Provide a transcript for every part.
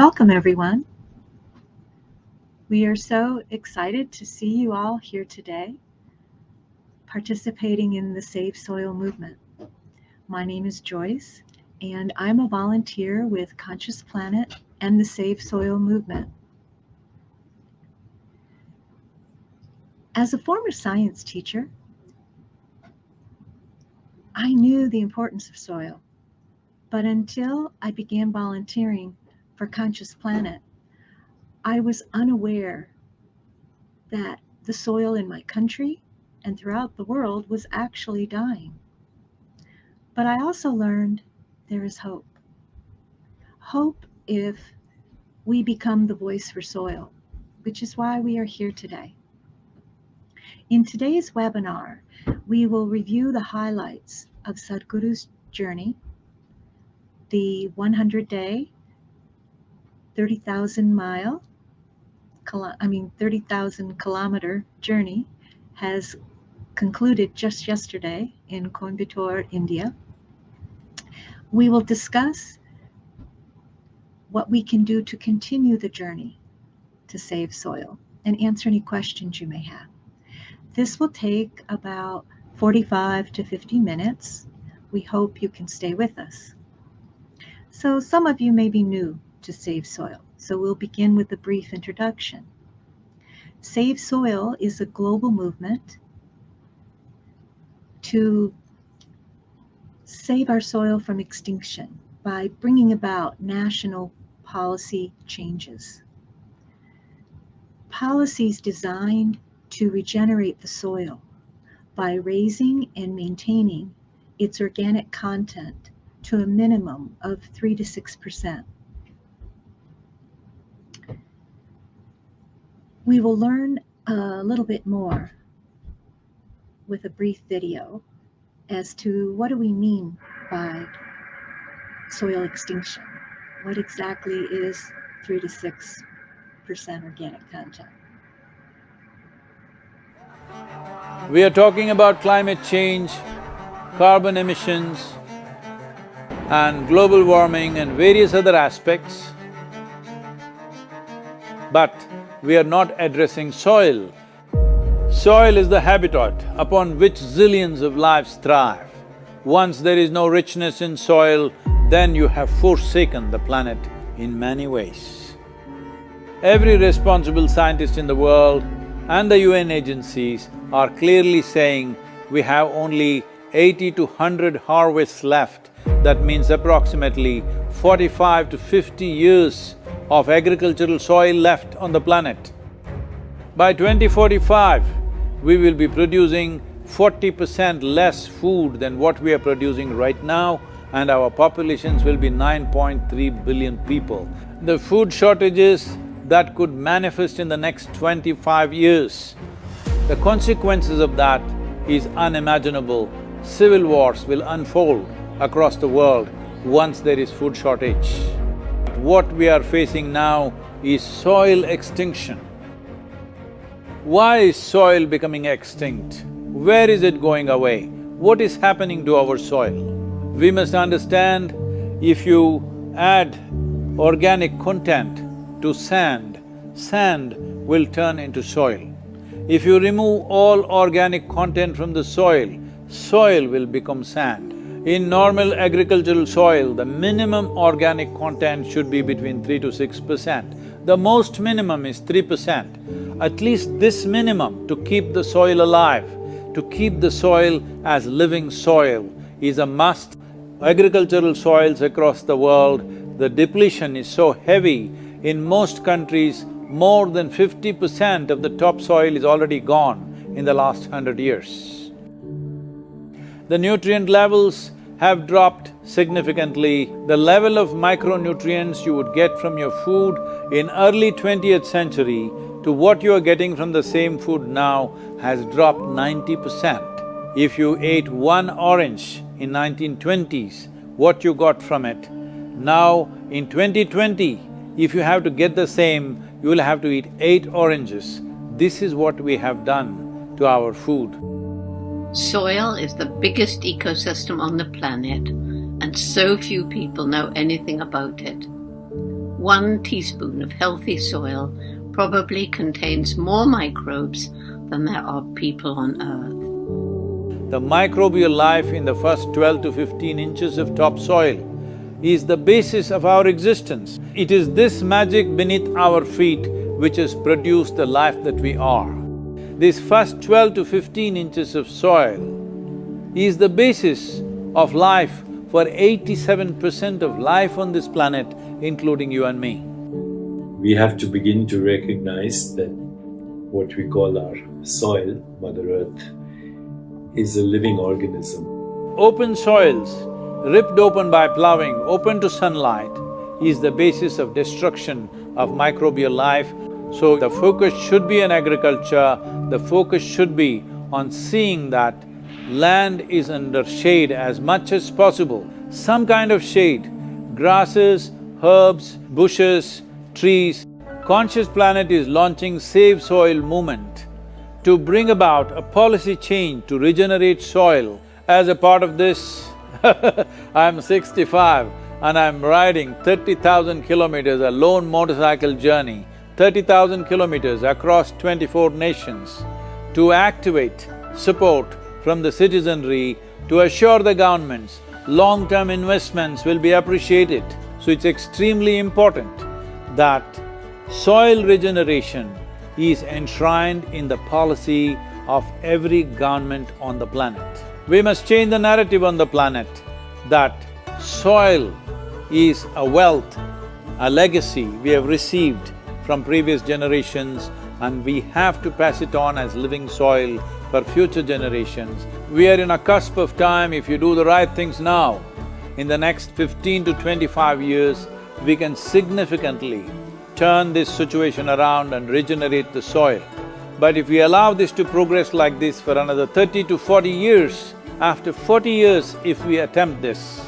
Welcome, everyone. We are so excited to see you all here today, participating in the Save Soil movement. My name is Joyce, and I'm a volunteer with Conscious Planet and the Save Soil movement. As a former science teacher, I knew the importance of soil, but until I began volunteering for Conscious Planet, I was unaware that the soil in my country and throughout the world was actually dying. But I also learned there is hope. Hope if we become the voice for soil, which is why we are here today. In today's webinar, we will review the highlights of Sadhguru's journey, the 100-day, 30,000 kilometer journey has concluded just yesterday in Coimbatore, India. We will discuss what we can do to continue the journey to save soil and answer any questions you may have. This will take about 45 to 50 minutes. We hope you can stay with us. So some of you may be new to Save Soil, so we'll begin with a brief introduction. Save Soil is a global movement to save our soil from extinction by bringing about national policy changes. Policies designed to regenerate the soil by raising and maintaining its organic content to a minimum of 3 to 6%. We will learn a little bit more with a brief video as to what do we mean by soil extinction. What exactly is 3 to 6% organic content? We are talking about climate change, carbon emissions, and global warming and various other aspects, but we are not addressing soil. Soil is the habitat upon which zillions of lives thrive. Once there is no richness in soil, then you have forsaken the planet in many ways. Every responsible scientist in the world and the UN agencies are clearly saying we have only 80 to 100 harvests left. That means approximately 45 to 50 years of agricultural soil left on the planet. By 2045, we will be producing 40% less food than what we are producing right now, and our populations will be 9.3 billion people. The food shortages that could manifest in the next 25 years, the consequences of that is unimaginable. Civil wars will unfold across the world once there is food shortage. What we are facing now is soil extinction. Why is soil becoming extinct? Where is it going away? What is happening to our soil? We must understand, if you add organic content to sand, sand will turn into soil. If you remove all organic content from the soil, soil will become sand. In normal agricultural soil, the minimum organic content should be between 3 to 6%. The most minimum is 3%. At least this minimum to keep the soil alive, to keep the soil as living soil is a must. Agricultural soils across the world, the depletion is so heavy, in most countries, more than 50% of the topsoil is already gone in the last 100 years. The nutrient levels have dropped significantly. The level of micronutrients you would get from your food in early 20th century to what you are getting from the same food now has dropped 90%. If you ate one orange in 1920s, what you got from it, now in 2020, if you have to get the same, you will have to eat 8 oranges. This is what we have done to our food. Soil is the biggest ecosystem on the planet, and so few people know anything about it. 1 teaspoon of healthy soil probably contains more microbes than there are people on Earth. The microbial life in the first 12 to 15 inches of topsoil is the basis of our existence. It is this magic beneath our feet which has produced the life that we are. This first 12 to 15 inches of soil is the basis of life for 87% of life on this planet, including you and me. We have to begin to recognize that what we call our soil, Mother Earth, is a living organism. Open soils, ripped open by ploughing, open to sunlight, is the basis of destruction of microbial life. So the focus should be on agriculture, the focus should be on seeing that land is under shade as much as possible, some kind of shade, grasses, herbs, bushes, trees. Conscious Planet is launching Save Soil movement to bring about a policy change to regenerate soil. As a part of this, I'm 65 and I'm riding 30,000 kilometers, a lone motorcycle journey, 30,000 kilometers across 24 nations to activate support from the citizenry to assure the governments long-term investments will be appreciated. So it's extremely important that soil regeneration is enshrined in the policy of every government on the planet. We must change the narrative on the planet that soil is a wealth, a legacy we have received from previous generations, and we have to pass it on as living soil for future generations. We are in a cusp of time. If you do the right things now, in the next 15 to 25 years, we can significantly turn this situation around and regenerate the soil. But if we allow this to progress like this for another 30 to 40 years, after 40 years if we attempt this,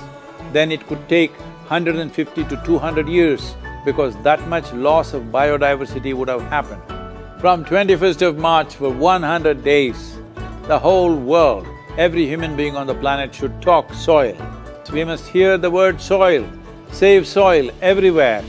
then it could take 150 to 200 years because that much loss of biodiversity would have happened. From 21st of March for 100 days, the whole world, every human being on the planet should talk soil. We must hear the word soil, save soil everywhere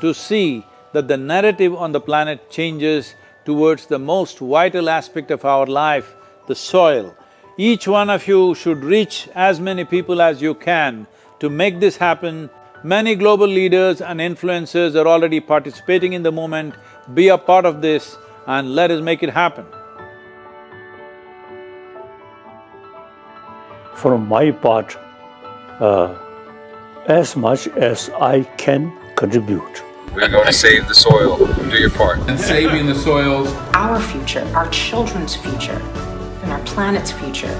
to see that the narrative on the planet changes towards the most vital aspect of our life, the soil. Each one of you should reach as many people as you can to make this happen. Many global leaders and influencers are already participating in the movement. Be a part of this and let us make it happen. For my part, as much as I can contribute. We're going to save the soil. Do your part. And saving the soils. Our future, our children's future, and our planet's future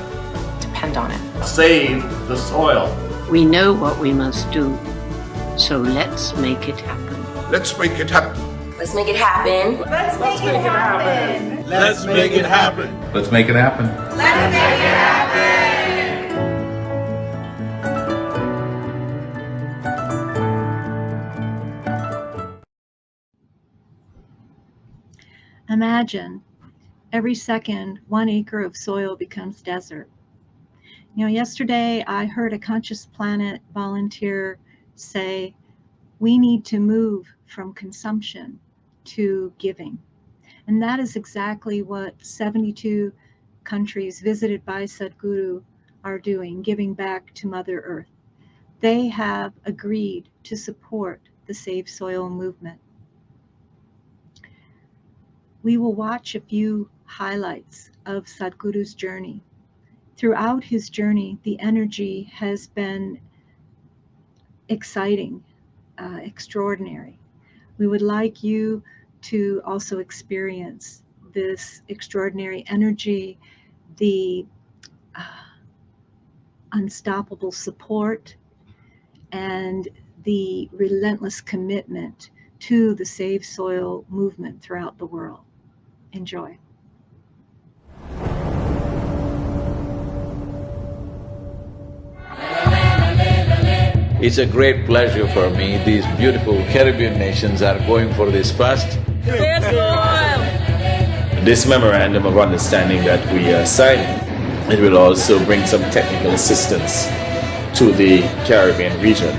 depend on it. Save the soil. We know what we must do, so let's make it happen. Let's make it happen. Let's make it happen. Let's make it happen. Let's make it happen. Let's make it happen. Let's make it happen. Imagine every second 1 acre of soil becomes desert. You know, yesterday I heard a Conscious Planet volunteer say, we need to move from consumption to giving. And that is exactly what 72 countries visited by Sadhguru are doing, giving back to Mother Earth. They have agreed to support the Save Soil movement. We will watch a few highlights of Sadhguru's journey. Throughout his journey, the energy has been exciting, extraordinary. We would like you to also experience this extraordinary energy, the unstoppable support, and the relentless commitment to the Save Soil movement throughout the world. Enjoy. It's a great pleasure for me. These beautiful Caribbean nations are going for this fast. This memorandum of understanding that we are signing, it will also bring some technical assistance to the Caribbean region.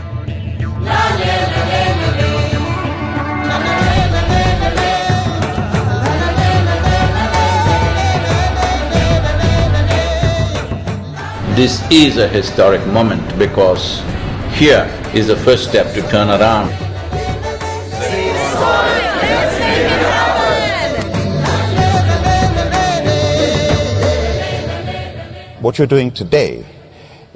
This is a historic moment because here is the first step to turn around. What you're doing today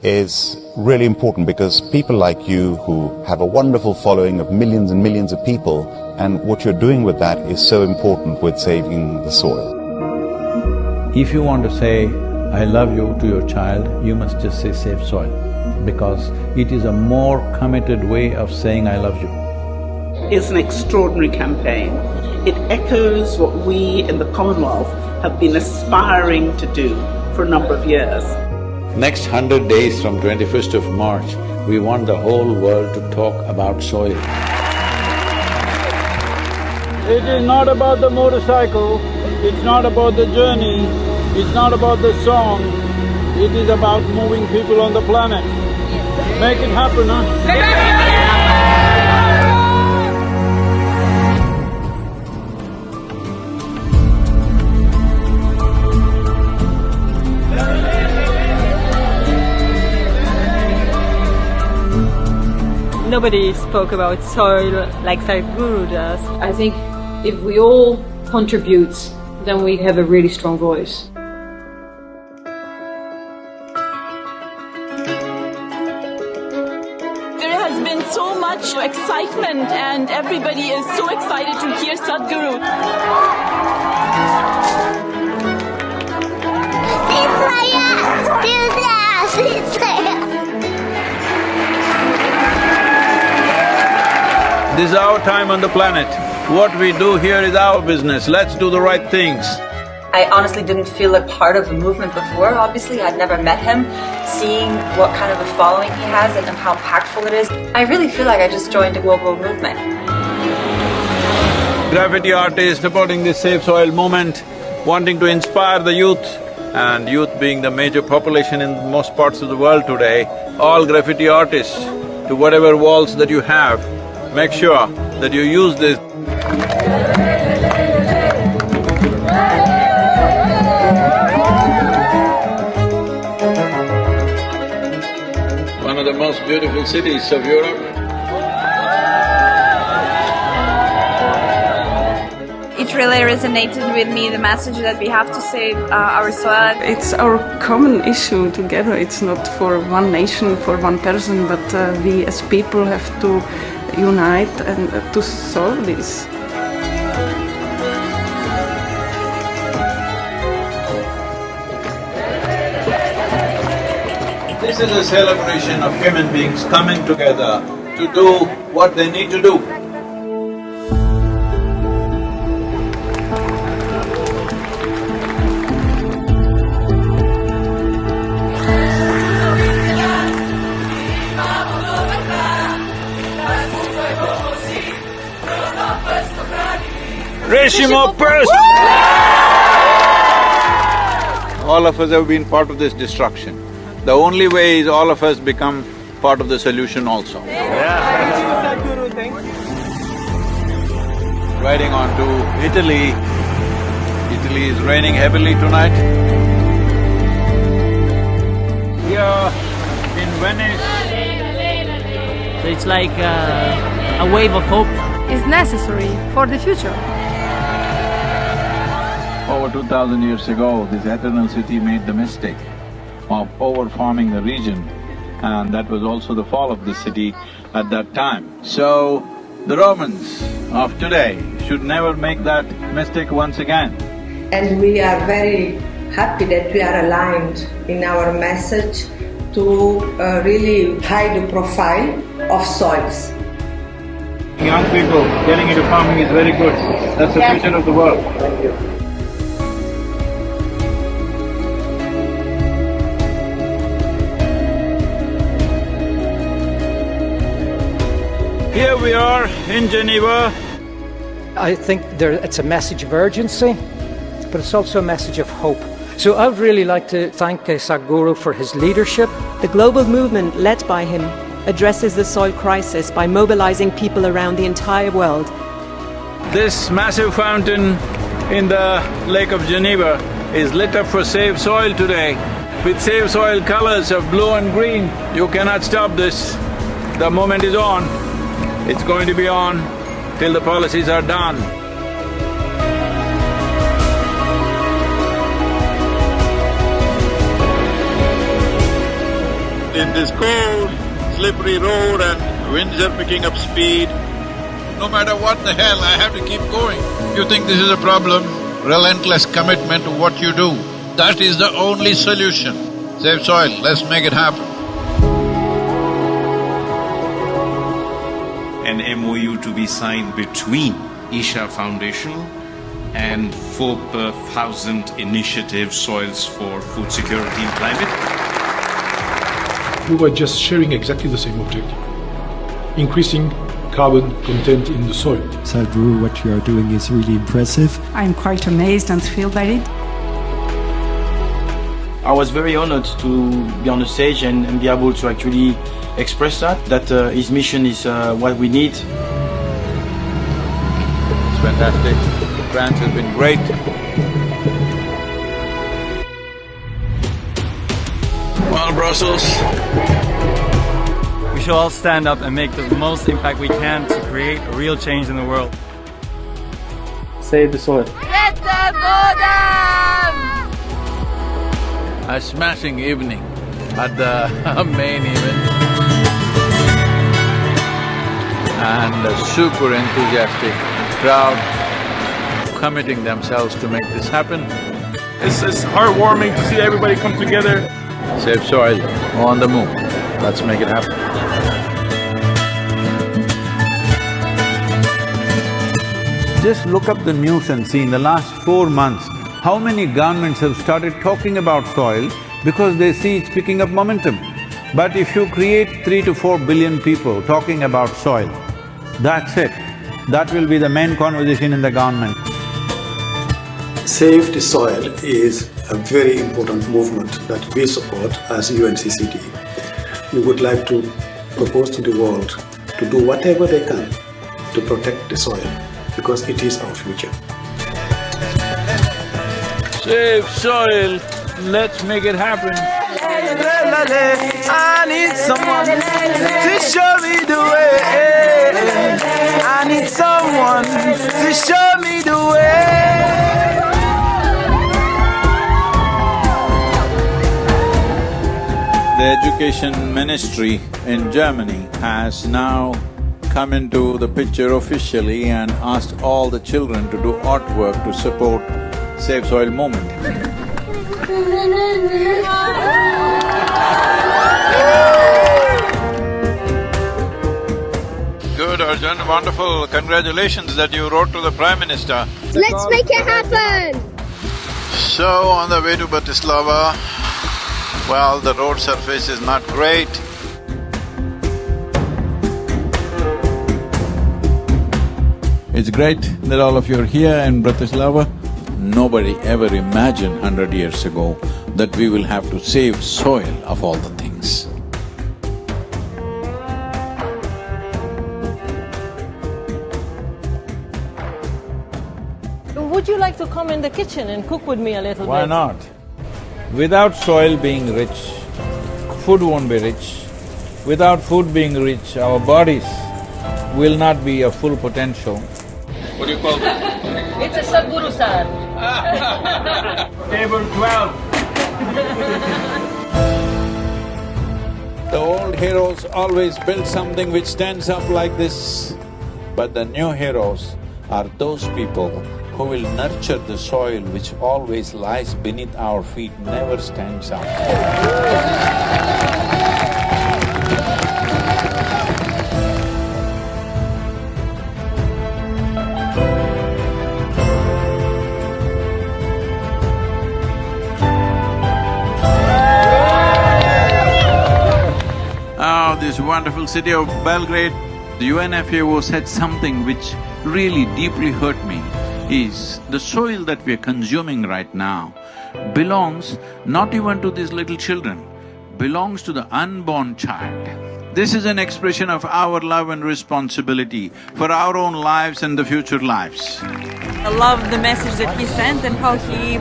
is really important because people like you who have a wonderful following of millions and millions of people, and what you're doing with that is so important with saving the soil. If you want to say I love you to your child, you must just say save soil, because it is a more committed way of saying I love you. It's an extraordinary campaign. It echoes what we in the Commonwealth have been aspiring to do for a number of years. Next 100 days from 21st of March, we want the whole world to talk about soil. It is not about the motorcycle, it's not about the journey, it's not about the song, it is about moving people on the planet. Make it happen, huh? Nobody spoke about soil like Sadhguru does. I think if we all contribute, then we have a really strong voice. There has been so much excitement and everybody is so excited to hear Sadhguru. This is our time on the planet. What we do here is our business. Let's do the right things. I honestly didn't feel like part of the movement before, obviously. I'd never met him. Seeing what kind of a following he has and how impactful it is, I really feel like I just joined a global movement. Graffiti artists supporting this Save Soil movement, wanting to inspire the youth, and youth being the major population in most parts of the world today, all graffiti artists, to whatever walls that you have, make sure that you use this. One of the most beautiful cities of Europe. It really resonated with me, the message that we have to save our soil. It's our common issue together. It's not for one nation, for one person, but we as people have to unite and to solve this. This is a celebration of human beings coming together to do what they need to do. All of us have been part of this destruction. The only way is all of us become part of the solution also. Riding on to Italy. Italy is raining heavily tonight. Here in Venice. So it's like a wave of hope. Is necessary for the future. Over 2000 years ago, this eternal city made the mistake of over-farming the region, and that was also the fall of the city at that time. So, the Romans of today should never make that mistake once again. And we are very happy that we are aligned in our message to really high the profile of soils. Young people getting into farming is very good. That's the future of the world. Thank you. Here we are in Geneva. I think it's a message of urgency, but it's also a message of hope. So I would really like to thank Sadhguru for his leadership. The global movement led by him addresses the soil crisis by mobilizing people around the entire world. This massive fountain in the Lake of Geneva is lit up for Save Soil today with Save Soil colors of blue and green. You cannot stop this. The moment is on. It's going to be on till the policies are done. In this cold, slippery road and winds are picking up speed, no matter what the hell, I have to keep going. You think this is a problem? Relentless commitment to what you do. That is the only solution. Save soil, let's make it happen. An MOU to be signed between Isha Foundation and 4,000 initiative Soils for Food Security and Climate. We were just sharing exactly the same objective, increasing carbon content in the soil. Sadhguru, what you are doing is really impressive. I'm quite amazed and thrilled by it. I was very honored to be on the stage and be able to actually express that his mission is what we need. It's fantastic. France has been great. Well, Brussels. We should all stand up and make the most impact we can to create a real change in the world. Save the soil. Let them go down! A smashing evening at the main event, and a super enthusiastic crowd committing themselves to make this happen. It's heartwarming to see everybody come together. Save soil, on the move. Let's make it happen. Just look up the news and see in the last 4 months, how many governments have started talking about soil because they see it's picking up momentum. But if you create 3 to 4 billion people talking about soil, that's it. That will be the main conversation in the government. Save the Soil is a very important movement that we support as UNCCD. We would like to propose to the world to do whatever they can to protect the soil, because it is our future. Save soil, let's make it happen. I need someone to show me the way. I need someone to show me the way. The education ministry in Germany has now come into the picture officially and asked all the children to do artwork to support Save Soil movement. Good, Arjun, wonderful. Congratulations that you wrote to the Prime Minister. Let's make it happen! So, on the way to Bratislava, well, the road surface is not great. It's great that all of you are here in Bratislava. Nobody ever imagined 100 years ago that we will have to save soil of all the things. Would you like to come in the kitchen and cook with me a little bit? Why not? Without soil being rich, food won't be rich. Without food being rich, our bodies will not be of full potential. What do you call it? It's a Sadhguru sir. Table 12. The old heroes always built something which stands up like this, but the new heroes are those people who will nurture the soil which always lies beneath our feet, never stands up. Oh, this wonderful city of Belgrade, the UNFAO said something which really deeply hurt me, is the soil that we are consuming right now belongs not even to these little children, belongs to the unborn child. This is an expression of our love and responsibility for our own lives and the future lives. I love the message that he sent and how he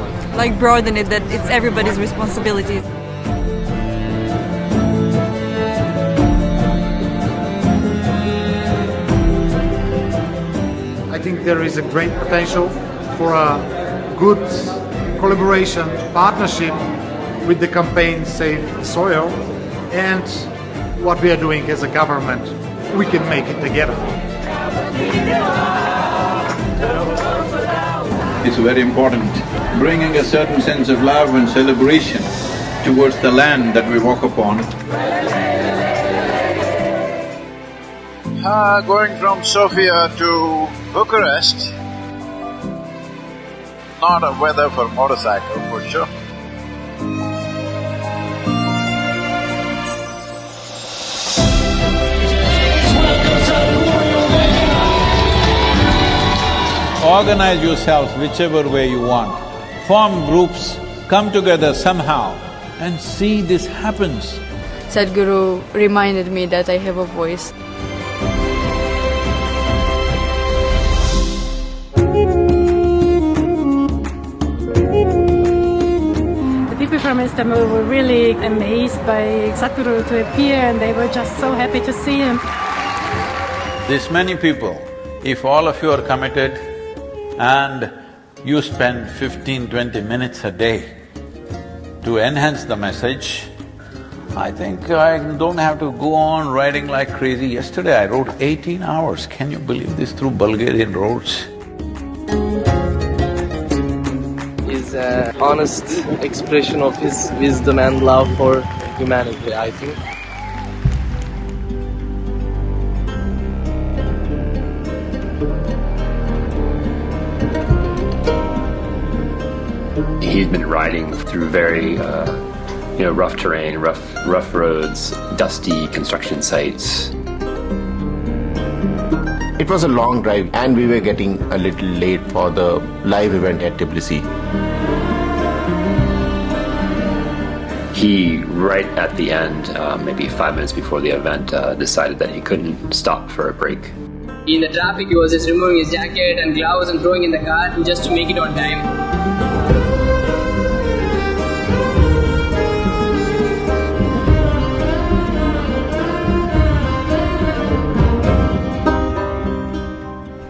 broadened it, that it's everybody's responsibility. I think there is a great potential for a good collaboration, partnership with the campaign Save the Soil, and what we are doing as a government. We can make it together. is very important, bringing a certain sense of love and celebration towards the land that we walk upon. Going from Sofia to Bucharest, not a weather for motorcycle for sure. Organize yourselves whichever way you want, form groups, come together somehow and see this happens. Sadhguru reminded me that I have a voice. The people from Istanbul were really amazed by Sadhguru to appear, and they were just so happy to see him. This many people, if all of you are committed and you spend 15–20 minutes a day to enhance the message, I think I don't have to go on riding like crazy. Yesterday I rode 18 hours, can you believe this, through Bulgarian roads? Is an honest expression of his wisdom and love for humanity, I think. He's been riding through very, rough terrain, rough roads, dusty construction sites. It was a long drive and we were getting a little late for the live event at Tbilisi. He, right at the end, maybe 5 minutes before the event, decided that he couldn't stop for a break. In the traffic, he was just removing his jacket and gloves and throwing in the car just to make it on time.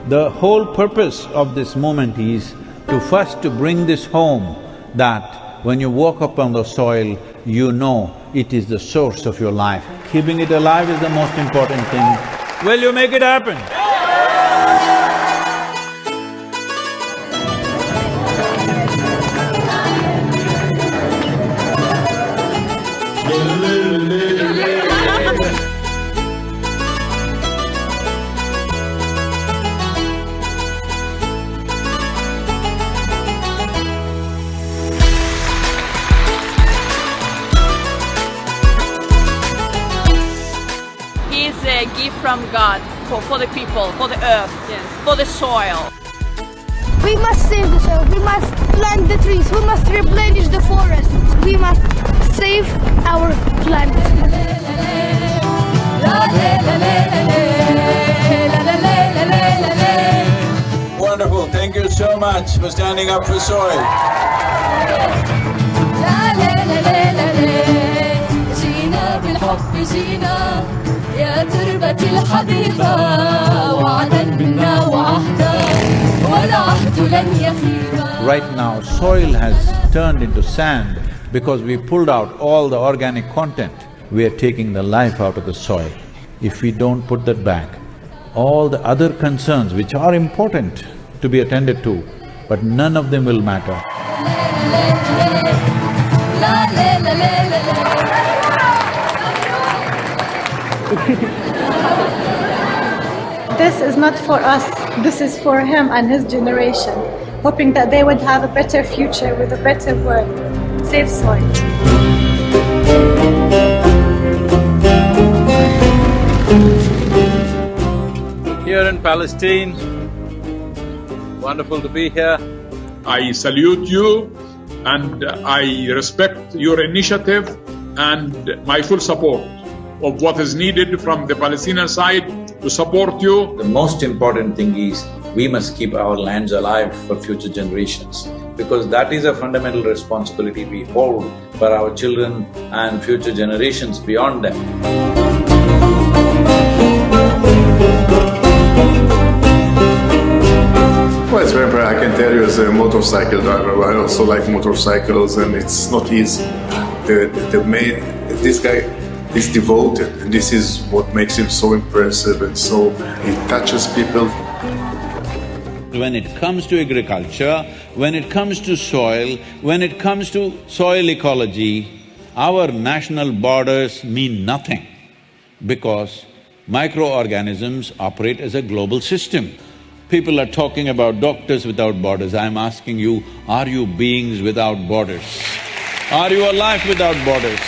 The whole purpose of this movement is to first to bring this home, that when you walk upon the soil, you know it is the source of your life. Keeping it alive is the most important thing. Will you make it happen? It's a gift from God for the people, for the earth, for the soil. We must save the soil, we must plant the trees, we must replenish the forests, we must save our planet. Wonderful, thank you so much for standing up for soil. يا تربة الحبيبة وعدا منا وعهدا والعهد لن يخيبا. Right now, soil has turned into sand because we pulled out all the organic content. We are taking the life out of the soil. If we don't put that back, all the other concerns which are important to be attended to, but none of them will matter. This is not for us, this is for him and his generation, hoping that they would have a better future with a better world. Save soil. Here in Palestine, wonderful to be here. I salute you and I respect your initiative and my full support of what is needed from the Palestinian side to support you. The most important thing is we must keep our lands alive for future generations, because that is a fundamental responsibility we hold for our children and future generations beyond them. Well, it's very important. I can tell you as a motorcycle driver, I also like motorcycles and it's not easy. This guy is devoted, and this is what makes him so impressive, and so he touches people. When it comes to agriculture, when it comes to soil, when it comes to soil ecology, our national borders mean nothing because microorganisms operate as a global system. People are talking about doctors without borders. I'm asking you, are you beings without borders? Are you a life without borders?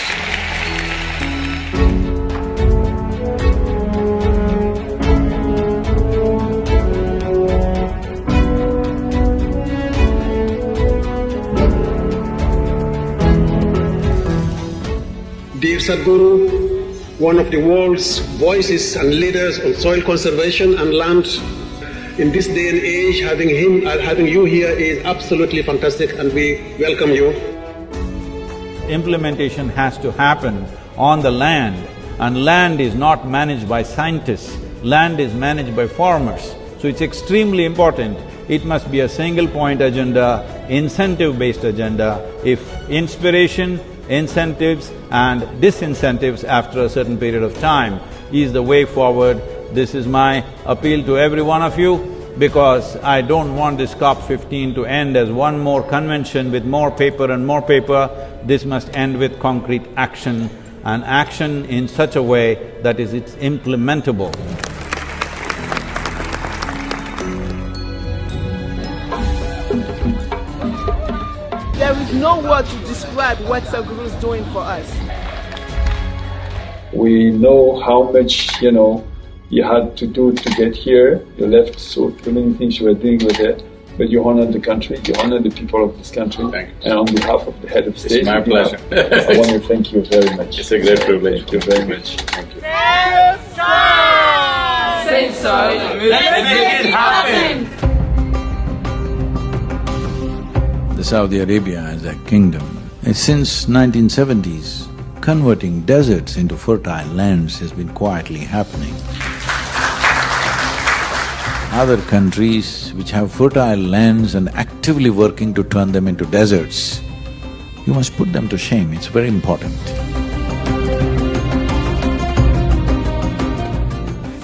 Dear Sadhguru, one of the world's voices and leaders on soil conservation and land, in this day and age, having you here is absolutely fantastic, and we welcome you. Implementation has to happen on the land, and land is not managed by scientists, land is managed by farmers. So it's extremely important. It must be a single point agenda, incentive-based agenda. If inspiration, incentives and disincentives after a certain period of time is the way forward, this is my appeal to every one of you, because I don't want this COP15 to end as one more convention with more paper and more paper. This must end with concrete action, and action in such a way that it's implementable. There is no word to describe what Sadhguru is doing for us. We know how much, you had to do to get here. You left so many things you were doing with it, but you honored the country, you honored the people of this country. And on behalf of the head of state, it's my pleasure. I want to thank you very much. It's a great privilege. Thank you very much. Thank you. Save soil. Let's make it happen. The Saudi Arabia as a kingdom, since 1970s, converting deserts into fertile lands has been quietly happening. Other countries which have fertile lands and actively working to turn them into deserts, you must put them to shame, it's very important.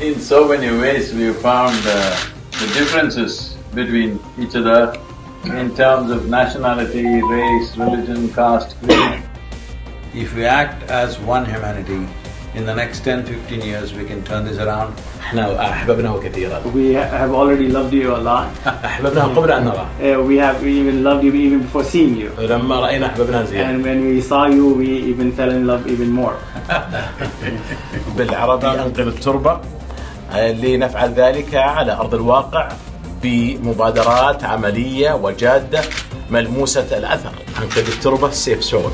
In so many ways, we have found the differences between each other in terms of nationality, race, religion, caste, creed. If we act as one humanity, in the next 10-15 years we can turn this around. We have already loved you a lot. We even loved you even before seeing you. And when we saw you, we even fell in love even more. بالعربي أنقذ التربة لنفعل ذلك على أرض الواقع بمبادرات عملية وجادة ملموسة الأثر. أنقذ التربة سيف سول.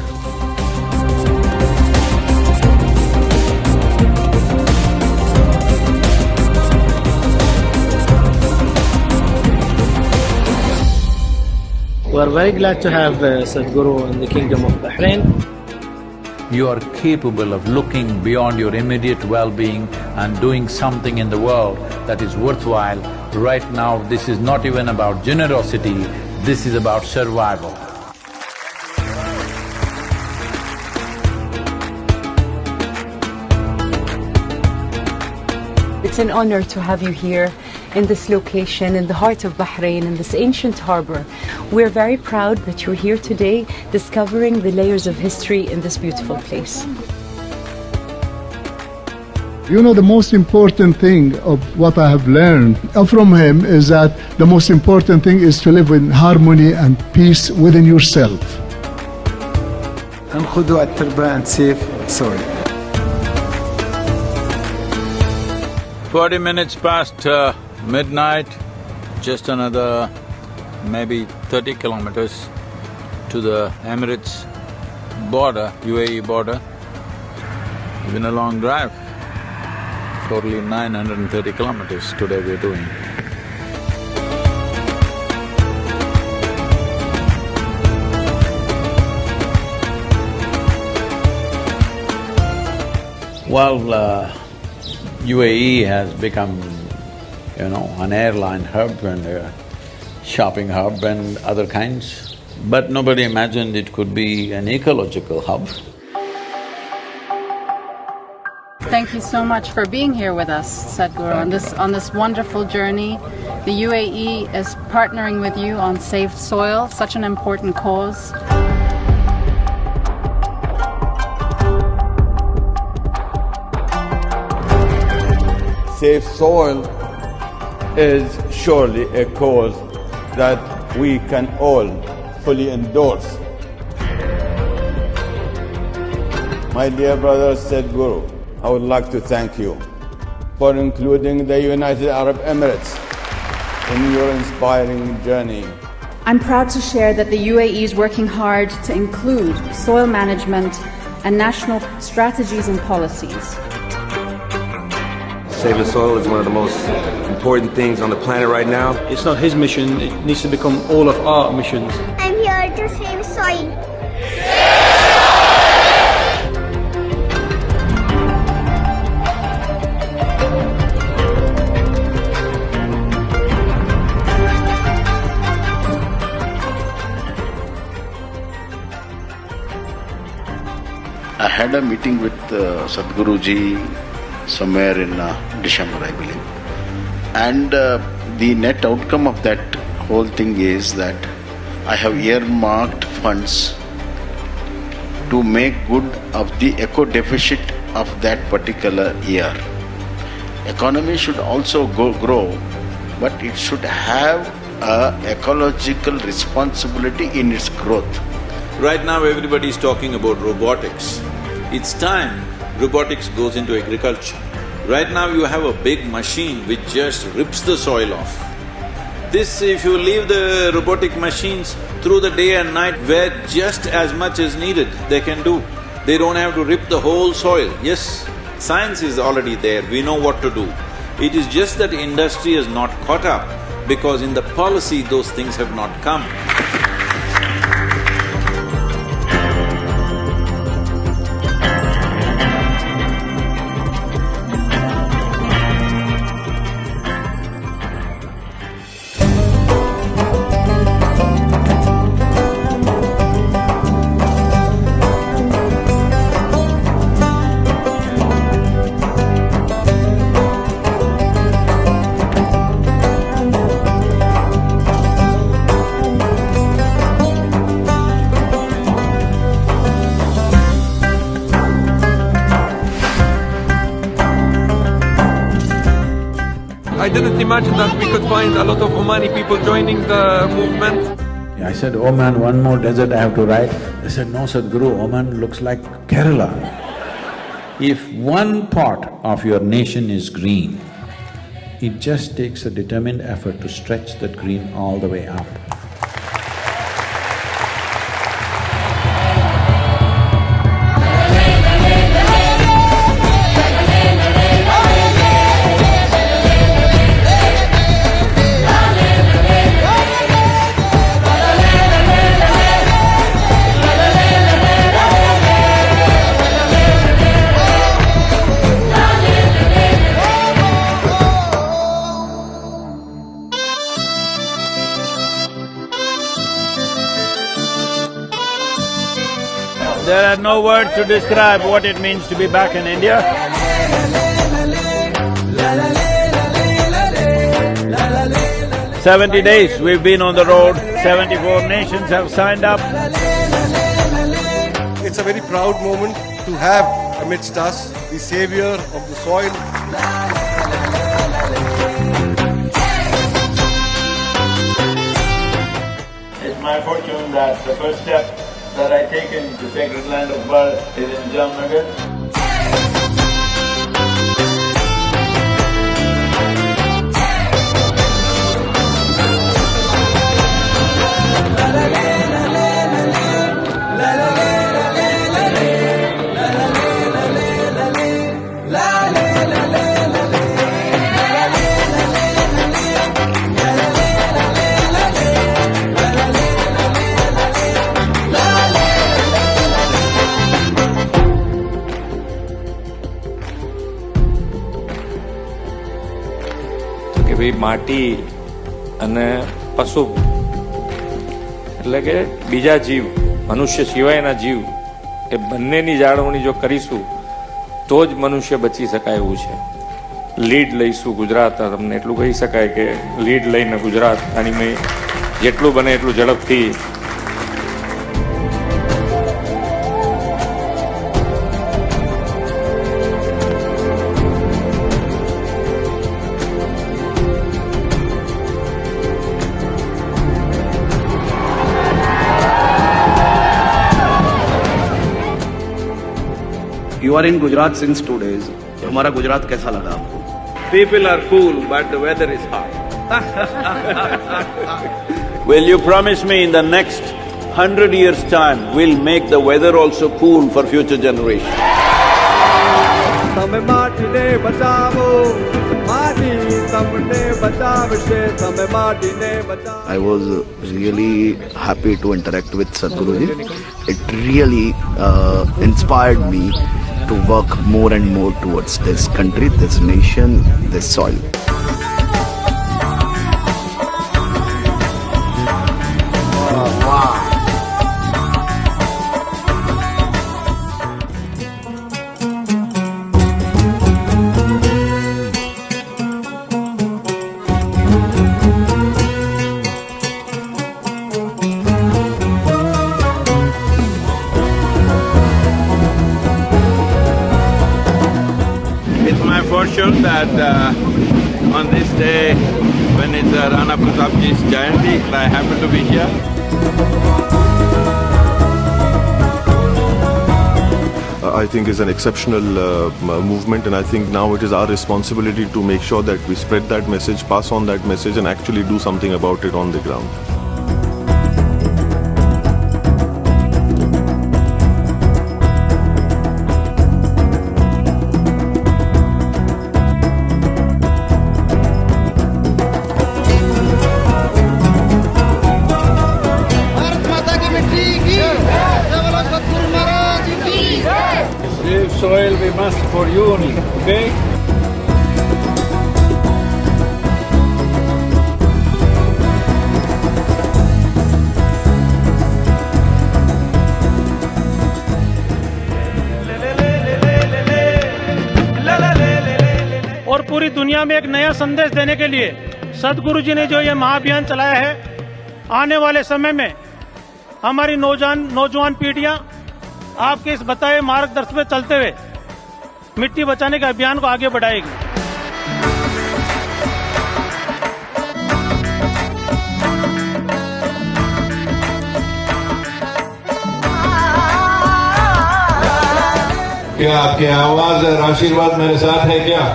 We are very glad to have Sadhguru in the Kingdom of Bahrain. You are capable of looking beyond your immediate well-being and doing something in the world that is worthwhile. Right now, this is not even about generosity, this is about survival. It's an honor to have you here in this location, in the heart of Bahrain, in this ancient harbor. We're very proud that you're here today, discovering the layers of history in this beautiful place. The most important thing of what I have learned from him is that the most important thing is to live in harmony and peace within yourself. انقذوا التربة and save soil. 40 minutes past midnight, just another maybe 30 kilometers to the Emirates border, UAE border. It's been a long drive, totally 930 kilometers today we're doing. Well, UAE has become, an airline hub and a shopping hub and other kinds, but nobody imagined it could be an ecological hub. Thank you so much for being here with us, Sadhguru, on this wonderful journey. The UAE is partnering with you on Saved Soil, such an important cause. Saved Soil is surely a cause that we can all fully endorse. My dear brother Sadhguru, I would like to thank you for including the United Arab Emirates in your inspiring journey. I'm proud to share that the UAE is working hard to include soil management and national strategies and policies. Saving soil is one of the most important things on the planet right now. It's not his mission, it needs to become all of our missions. I'm here to save soil. I had a meeting with Sadhguru ji somewhere in December, I believe. And the net outcome of that whole thing is that I have earmarked funds to make good of the eco deficit of that particular year. Economy should also grow, but it should have an ecological responsibility in its growth. Right now everybody is talking about robotics. It's time robotics goes into agriculture. Right now you have a big machine which just rips the soil off. This, if you leave the robotic machines through the day and night where just as much is needed, they can do. They don't have to rip the whole soil. Yes, science is already there, we know what to do. It is just that industry has not caught up because in the policy those things have not come. I didn't imagine that we could find a lot of Omani people joining the movement. I said, Oman, one more desert I have to ride. They said, no Sadhguru, Oman looks like Kerala. If one part of your nation is green, it just takes a determined effort to stretch that green all the way up. There are no words to describe what it means to be back in India. 70 days we've been on the road, 74 nations have signed up. It's a very proud moment to have amidst us the savior of the soil. It's my fortune that the first step that I take in the sacred land of birth is in Jamnagar. માટી અને પશુ એટલે કે બીજા જીવ મનુષ્ય સિવાયના જીવ એ બંનેની જાળવણી જો કરીશું તો જ મનુષ્ય બચી શકાય એવું છે. લીડ લઈશું ગુજરાત, તમને એટલું કહી શકાય કે લીડ લઈને ગુજરાત આની મેં જેટલું બને એટલું ઝડપથી You are in Gujarat since 2 days. हमारा गुजरात कैसा लगा आपको? People are cool, but the weather is hot. Will you promise me in the next 100 years' time, we'll make the weather also cool for future generations? I was really happy to interact with Sadhguruji. It really inspired me to work more and more towards this country, this nation, this soil. It's my fortune that on this day, when it's Rana Pratapji's Jayanti, I happen to be here. I think is an exceptional movement, and I think now it is our responsibility to make sure that we spread that message, pass on that message, and actually do something about it on the ground. Save soil we must for you only, okay? और पूरी दुनिया में एक नया संदेश देने के लिए सदगुरु जी ने जो ये महाअभियान चलाया है, आने वाले समय में हमारी नौजवान पीढ़ियां आपके इस बताए मार्गदर्शन पे चलते हुए मिट्टी बचाने के अभियान को आगे बढ़ाएगी. क्या आपकी आवाज और आशीर्वाद मेरे साथ है क्या?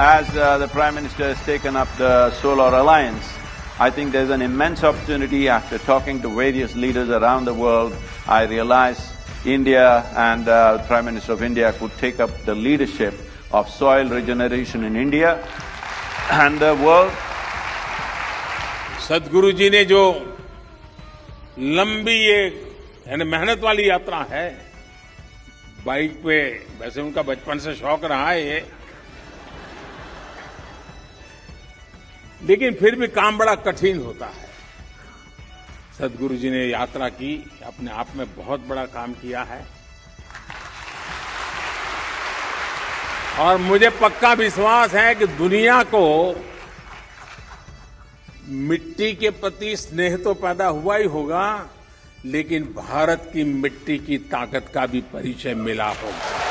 As the Prime Minister has taken up the Solar Alliance, I think there's an immense opportunity. After talking to various leaders around the world, I realize India and the Prime Minister of India could take up the leadership of soil regeneration in India and the world. सदगुरु जी ने जो लंबी यानी मेहनत वाली यात्रा है, bike पे, वैसे उनका बचपन से शौक रहा है ये, लेकिन फिर भी काम बड़ा कठिन होता है. सदगुरु जी ने यात्रा की, अपने आप में बहुत बड़ा काम किया है और मुझे पक्का विश्वास है कि दुनिया को मिट्टी के प्रति स्नेह तो पैदा हुआ ही होगा, लेकिन भारत की मिट्टी की ताकत का भी परिचय मिला होगा.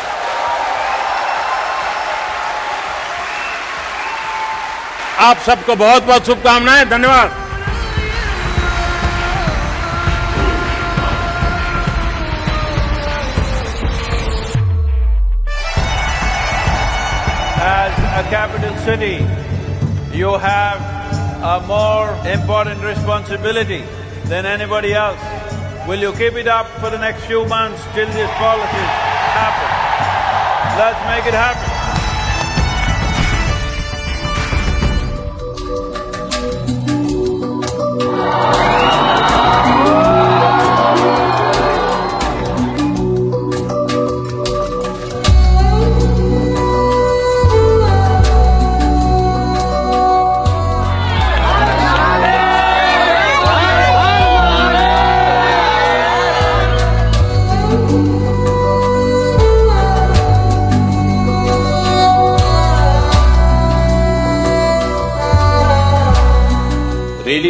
आप सबको बहुत बहुत शुभकामनाएं. धन्यवाद. As a capital city, you have a more important responsibility than anybody else. Will you keep it up for the next few months till these policies happen? Let's make it happen.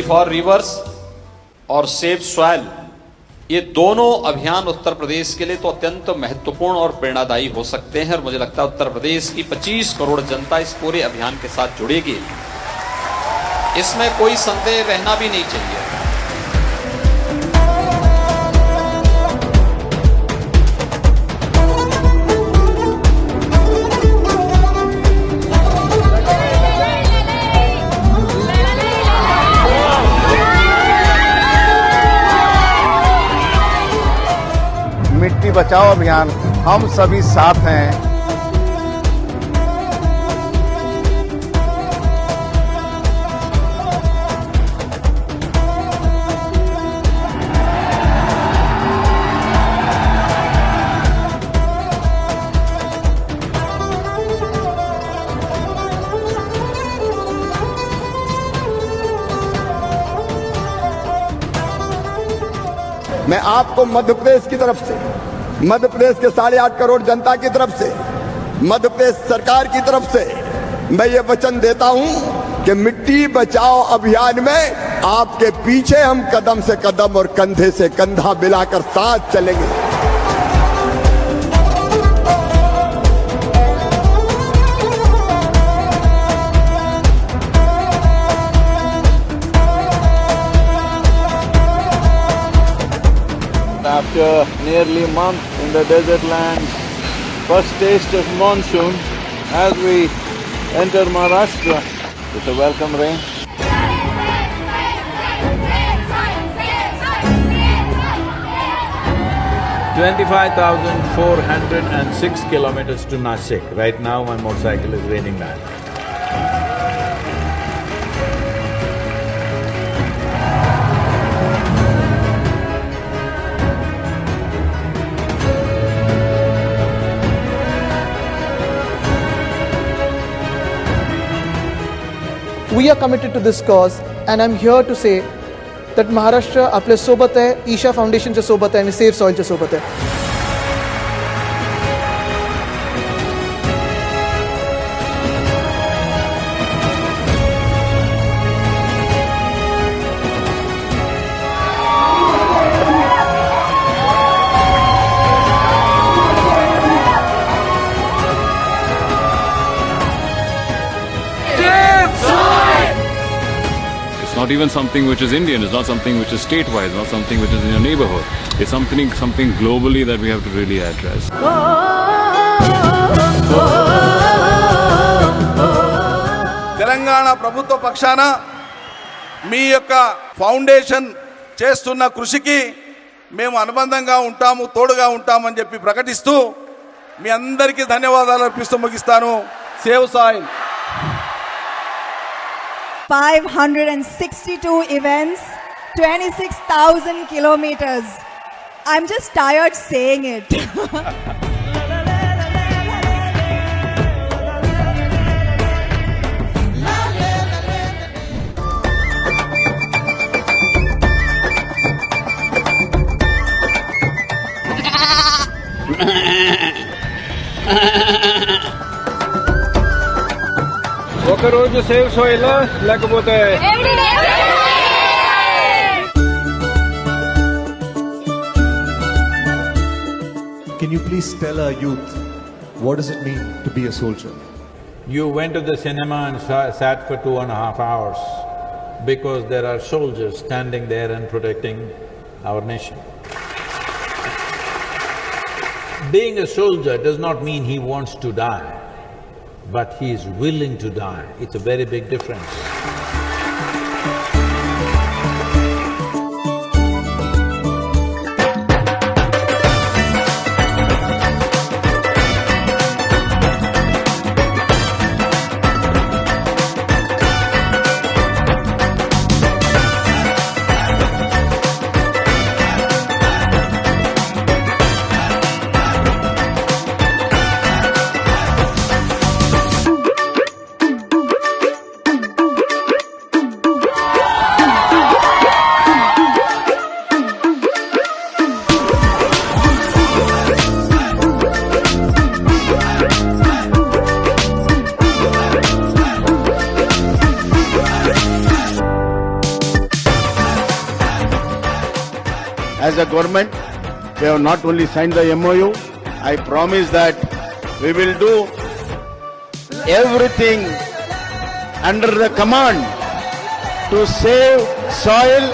Safe और reverse और safe soil, ये दोनों अभियान उत्तर प्रदेश के लिए तो अत्यंत महत्वपूर्ण और प्रेरणादायी हो सकते हैं और मुझे लगता है उत्तर प्रदेश की 25 करोड़ जनता इस पूरे अभियान के साथ जुड़ेगी, इसमें कोई संदेह रहना भी नहीं चाहिए। मिट्टी बचाओ अभियान, हम सभी साथ हैं। मैं आपको मध्य प्रदेश की तरफ से, मध्य प्रदेश के 8.5 करोड़ जनता की तरफ से, मध्य प्रदेश सरकार की तरफ से मैं ये वचन देता हूं कि मिट्टी बचाओ अभियान में आपके पीछे हम कदम से कदम और कंधे से कंधा मिलाकर साथ चलेंगे। After nearly a month in the desert lands, first taste of monsoon as we enter Maharashtra with a welcome rain. (25,406 kilometers to Nashik. Right now my motorcycle is reading that. We are committed to this cause and I'm here to say that Maharashtra आपल्या सोबत आहे, ईशा फाउंडेशनच्या सोबत आहे आणि safe सॉइलच्या सोबत आहे. Not even something which is Indian, it's not something which is statewide, not something which is in your neighborhood. It's something globally that we have to really address. Telangana ప్రభుత్వ పక్షాన మీ యొక్క ఫౌండేషన్ చేస్తున్న కృషికి మేము అనుబంధంగా ఉంటాము, తోడుగా ఉంటామని చెప్పి ప్రకటిస్తూ మీ అందరికీ ధన్యవాదాలు అర్పిస్తూ ముగిస్తాను. Save soil. 562 events, 26,000 kilometers. I'm just tired saying it. ఒక రోజు సేవ్ సోయిల్ లేకపోతే Can you please tell our youth what does it mean to be a soldier? You went to the cinema and sat for 2.5 hours because there are soldiers standing there and protecting our nation. Being a soldier does not mean he wants to die, but he is willing to die. It's a very big difference. As a government, we have not only signed the MOU, I promise that we will do everything under the command to save soil.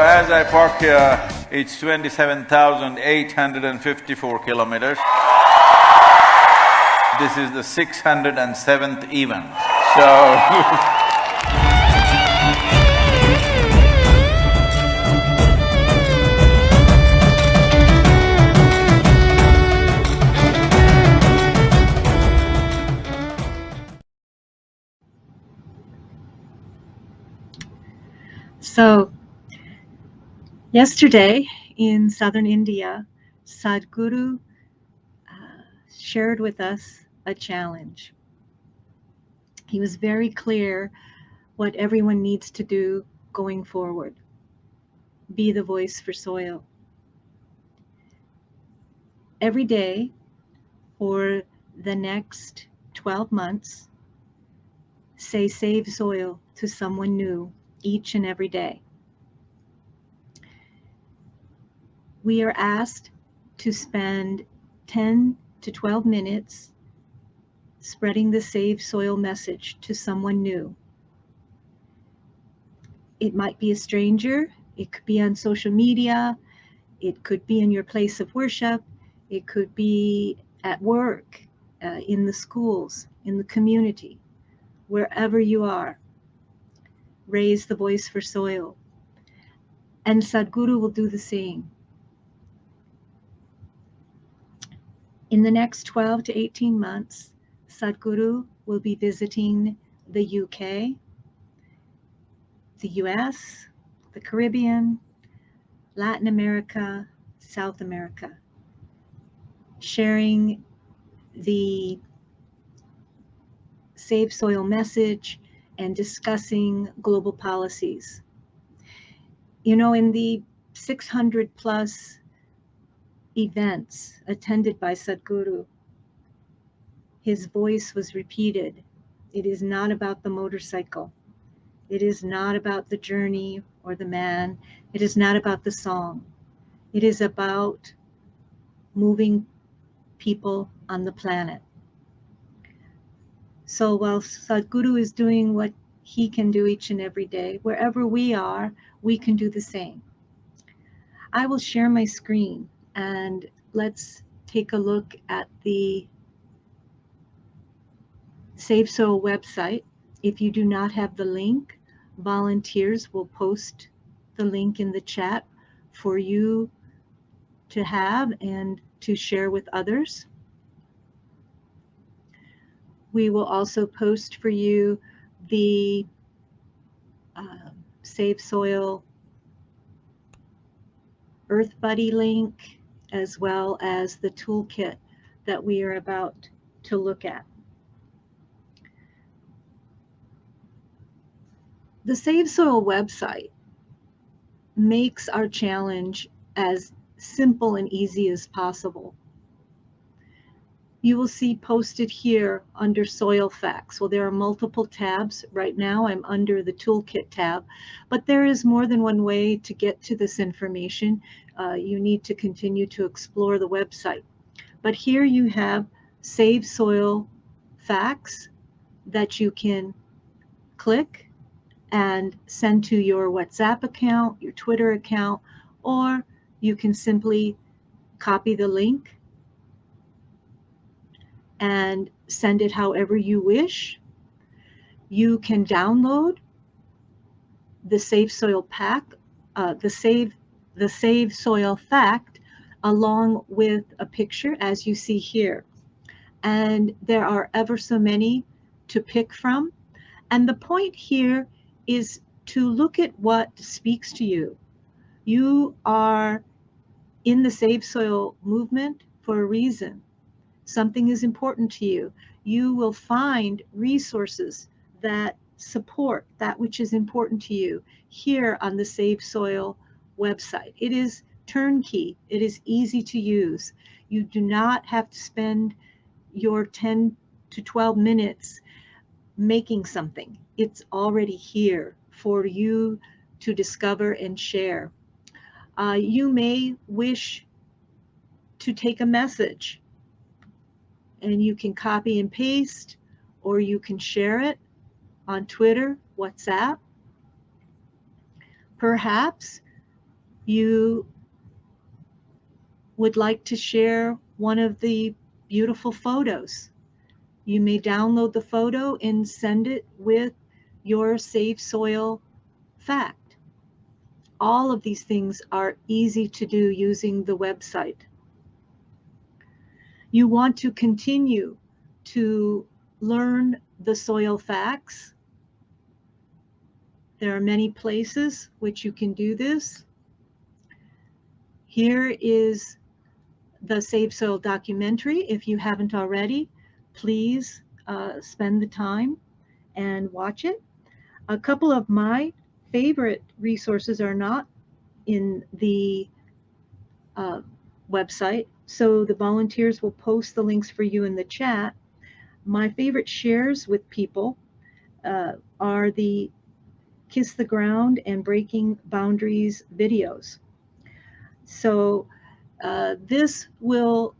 As I park here, it's 27,854 kilometers. This is the 607th even, so So, yesterday in southern India, Sadhguru shared with us a challenge. He was very clear what everyone needs to do going forward. Be the voice for soil. Every day for the next 12 months, say save soil to someone new each and every day. We are asked to spend 10 to 12 minutes spreading the Save Soil message to someone new. It might be a stranger, it could be on social media, it could be in your place of worship, it could be at work, in the schools, in the community, wherever you are. Raise the voice for soil. And Sadhguru will do the same. In the next 12 to 18 months, Sadhguru will be visiting the UK, the US, the Caribbean, Latin America, South America, sharing the Save Soil message and discussing global policies. You know, in the 600 plus events attended by Sadhguru, his voice was repeated. It is not about the motorcycle. It is not about the journey or the man. It is not about the song. It is about moving people on the planet. So while Sadhguru is doing what he can do each and every day, wherever we are, we can do the same. I will share my screen and let's take a look at the Save Soil website. If you do not have the link, volunteers will post the link in the chat for you to have and to share with others. We will also post for you the Save Soil Earth Buddy link, as well as the toolkit that we are about to look at. The Save Soil website makes our challenge as simple and easy as possible. You will see posted here under soil facts. Well, there are multiple tabs. Right now I'm under the toolkit tab, but there is more than one way to get to this information. You need to continue to explore the website. But here you have Save Soil facts that you can click and send to your WhatsApp account, your Twitter account, or you can simply copy the link and send it however you wish. You can download the Save Soil pack, the Save Soil fact, along with a picture, as you see here. And there are ever so many to pick from. And the point here is to look at what speaks to you. You are in the Save Soil movement for a reason. Something is important to you. you will find resources that support that which is important to you here on the Save Soil website. It is turnkey. It is easy to use. You do not have to spend your 10 to 12 minutes making something. It's already here for you to discover and share. You may wish to take a message, and you can copy and paste, or you can share it on Twitter, WhatsApp. Perhaps you would like to share one of the beautiful photos. You may download the photo and send it with your Save Soil fact. All of these things are easy to do using the website. You want to continue to learn the soil facts. There are many places which you can do this. Here is the Save Soil documentary. If you haven't already, please spend the time and watch it. A couple of my favorite resources are not in the website, so the volunteers will post the links for you in the chat. My favorite shares with people are the Kiss the Ground and Breaking Boundaries videos. So this will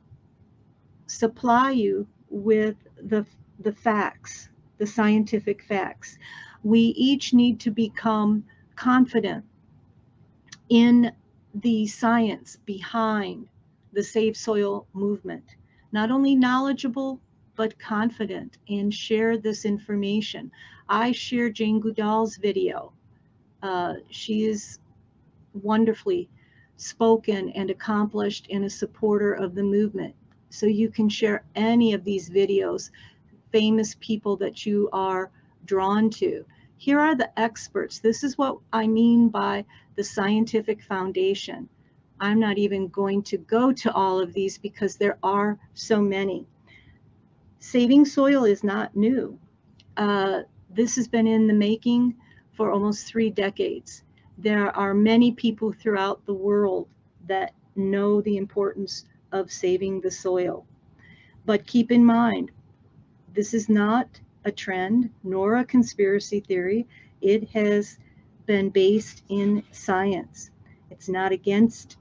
supply you with the facts, the scientific facts. We each need to become confident in the science behind the Save Soil movement. Not only knowledgeable, but confident, and share this information. I share Jane Goodall's video. She is wonderfully spoken and accomplished and a supporter of the movement. So you can share any of these videos, famous people that you are drawn to. Here are the experts. This is what I mean by the scientific foundation. I'm not even going to go to all of these because there are so many. Saving soil is not new. This has been in the making for almost 3 decades. There are many people throughout the world that know the importance of saving the soil. But keep in mind, this is not a trend nor a conspiracy theory. It has been based in science. It's not against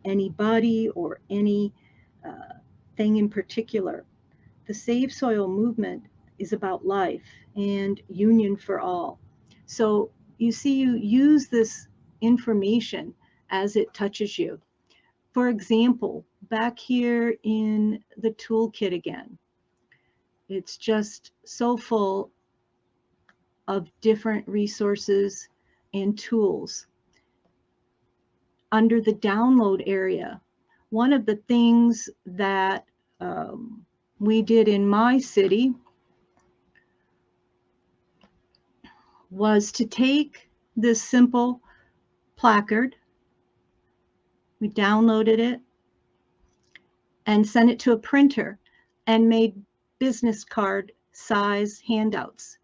anybody or any thing in particular. The Save Soil movement is about life and union for all. So you see, you use this information as it touches you. For example, back here in the toolkit again, it's just so full of different resources and tools. Under the download area, one of the things that we did in my city was to take this simple placard, we downloaded it and sent it to a printer and made business card size handouts.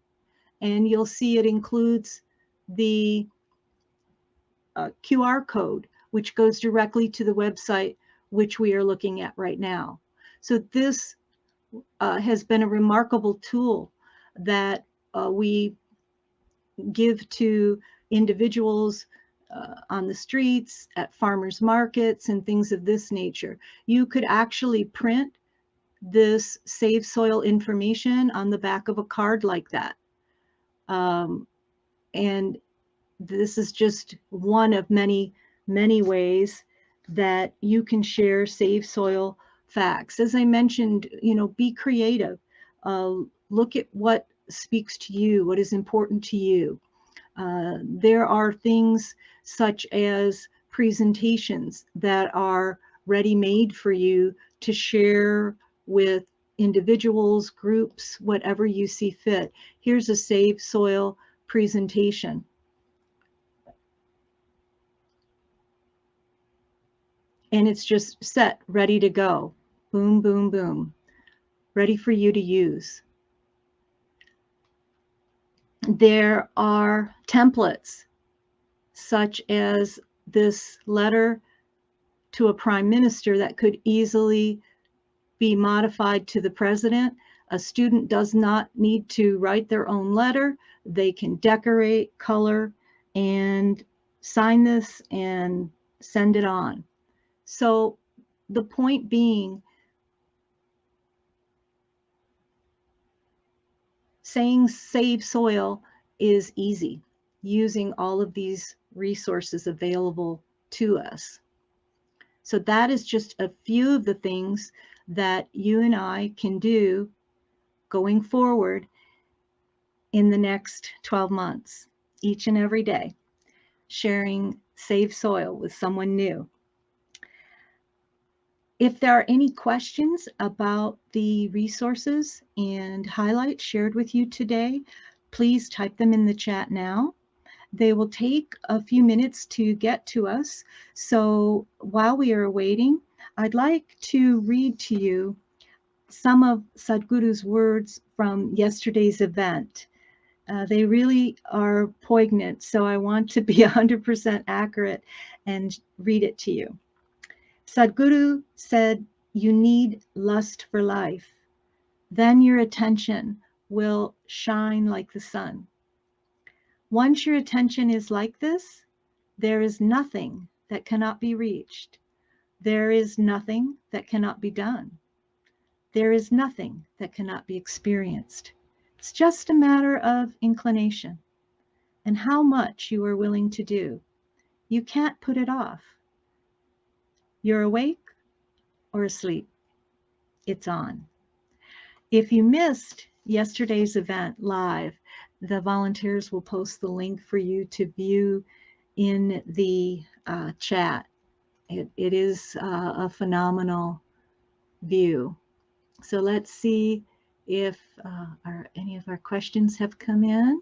And you'll see it includes the QR code, which goes directly to the website, which we are looking at right now. So this has been a remarkable tool that we give to individuals on the streets, at farmers markets, and things of this nature. You could actually print this Save Soil information on the back of a card like that. And this is just one of many, many ways that you can share Save Soil facts. As I mentioned, be creative. Look at what speaks to you, what is important to you. There are things such as presentations that are ready-made for you to share with individuals, groups, whatever you see fit. Here's a Save Soil presentation. And it's just set, ready to go. Boom, boom, boom. ready for you to use. There are templates such as this letter to a prime minister that could easily be modified to the president. A student does not need to write their own letter. They can decorate, color, and sign this and send it on. So the point being, saying save soil is easy using all of these resources available to us. So that is just a few of the things that you and I can do going forward in the next 12 months, each and every day, sharing Save Soil with someone new. If there are any questions about the resources and highlights shared with you today, please type them in the chat now. They will take a few minutes to get to us. So while we are waiting, I'd like to read to you some of Sadhguru's words from yesterday's event. They really are poignant, so I want to be 100% accurate and read it to you. Sadhguru said, "You need lust for life. Then your attention will shine like the sun. Once your attention is like this, there is nothing that cannot be reached. There is nothing that cannot be done. There is nothing that cannot be experienced. It's just a matter of inclination and how much you are willing to do. You can't put it off. You're awake or asleep. It's on." If you missed yesterday's event live, the volunteers will post the link for you to view in the chat. It is a phenomenal view. So let's see if any of our questions have come in.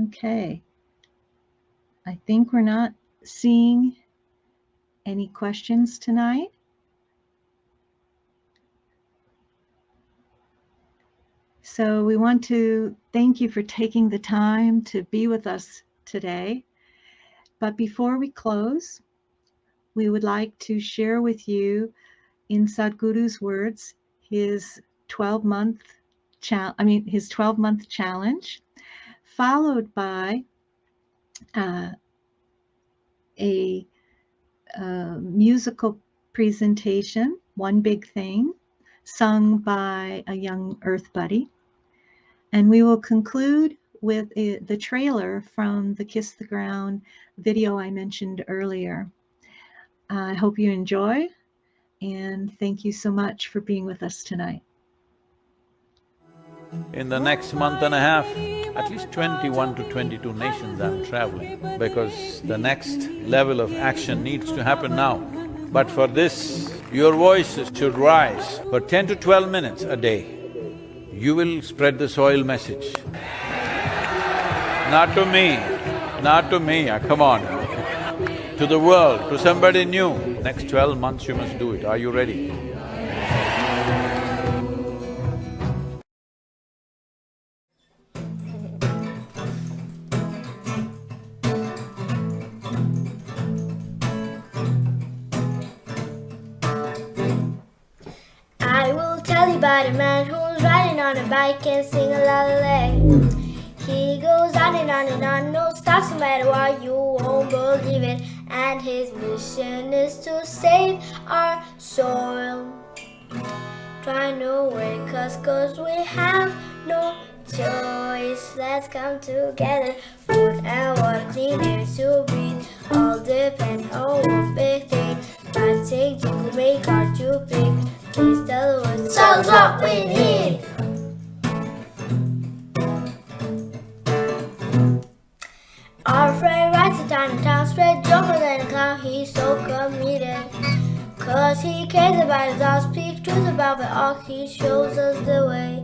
Okay. I think we're not seeing any questions tonight. So we want to thank you for taking the time to be with us today. But before we close, we would like to share with you, in Sadhguru's words, his 12-month challenge, followed by a musical presentation, One Big Thing, sung by a young Earth buddy. And we will conclude with the trailer from the Kiss the Ground video I mentioned earlier. I hope you enjoy, and thank you so much for being with us tonight. In the next month and a half, at least 21 to 22 nations I'm traveling, because the next level of action needs to happen now. But for this, your voices should rise for 10 to 12 minutes a day. You will spread the soil message. Not to me, come on. To the world, to somebody new. Next 12 months you must do it. Are you ready? I will tell you about a man who's riding on a bike and sing a lullaby. He goes on and on, no stops no matter what, you won't believe it. And his mission is to save our soil. Try no way, cause we have no choice. Let's come together, food and water, clean air to breathe. All depend on one big thing. By changing to make our to big. Please tell the world, soil's what we need. Our friend rides it down in town, spread jumper than a clown, he's so committed. Cause he cares about us all, speaks truth about it all, he shows us the way.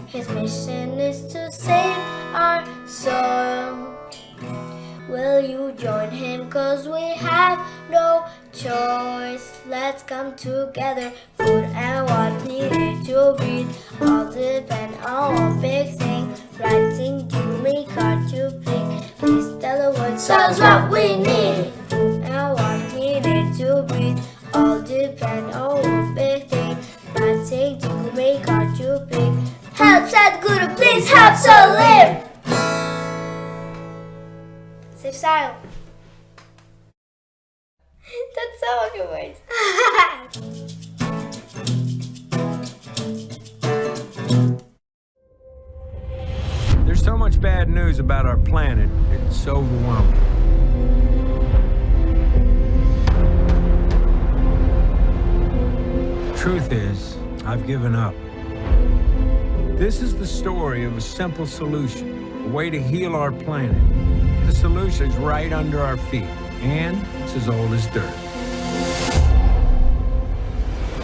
His mission is to save our soil. Will you join him? 'Cause we have no choice. Let's come together. Food and water needed to breathe. All depend on one big thing. Writing to make art to play. Please tell the world that's what we need. Food and water needed to breathe. All depend on one big thing. Writing to make art to play. Help Sadhguru, please help so live. Safe style. That's so good words. There's so much bad news about our planet, it's overwhelming. The truth is, I've given up. This is the story of a simple solution, a way to heal our planet. The solution is right under our feet, and it's as old as dirt.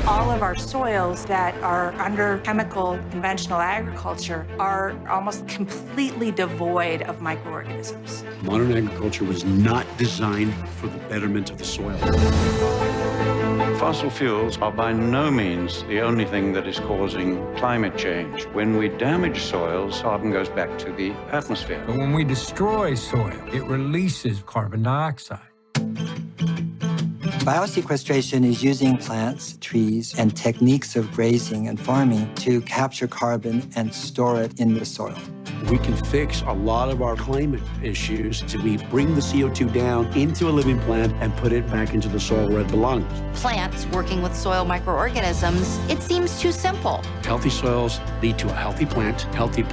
All of our soils that are under chemical conventional agriculture are almost completely devoid of microorganisms. Modern agriculture was not designed for the betterment of the soil. Fossil fuels are by no means the only thing that is causing climate change. When we damage soils, carbon goes back to the atmosphere. But when we destroy soil, it releases carbon dioxide. Biosequestration is using plants, trees, and techniques of grazing and farming to capture carbon and store it in the soil. We can fix a lot of our climate issues if we bring the CO2 down into a living plant and put it back into the soil where it belongs. Plants working with soil microorganisms, it seems too simple. Healthy soils lead to a healthy plant, healthy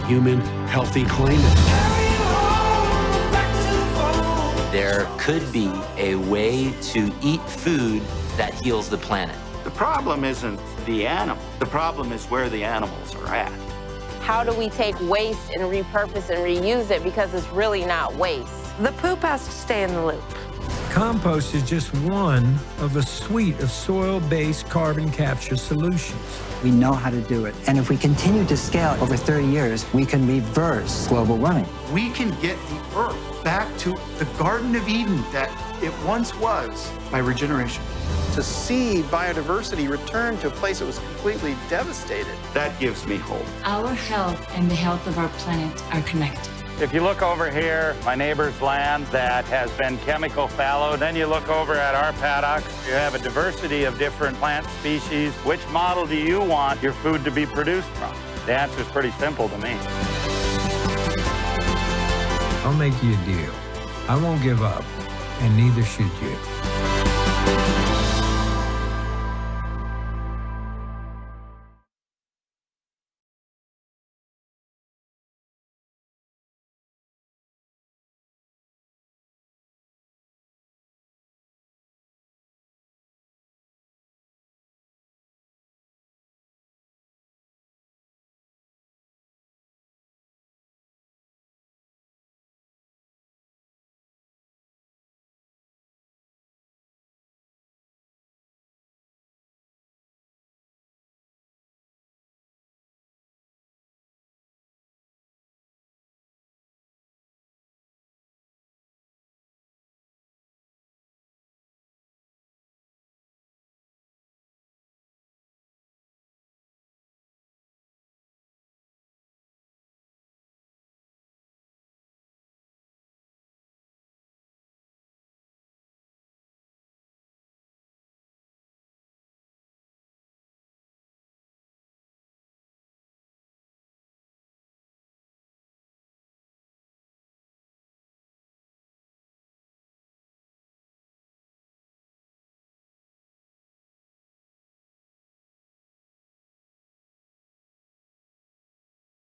human, healthy climate. There could be a way to eat food that heals the planet. The problem isn't the animal. The problem is where the animals are at. How do we take waste and repurpose and reuse it, because it's really not waste? The poop has to stay in the loop. Compost is just one of a suite of soil-based carbon capture solutions. We know how to do it. And if we continue to scale over 30 years, we can reverse global warming. We can get the Earth back to the Garden of Eden that it once was by regeneration. To see biodiversity return to a place that was completely devastated. That gives me hope. Our health and the health of our planet are connected. If you look over here, my neighbor's land that has been chemical fallow, then you look over at our paddocks, you have a diversity of different plant species. Which model do you want your food to be produced from? The answer is pretty simple to me. I'll make you a deal. I won't give up, and neither should you.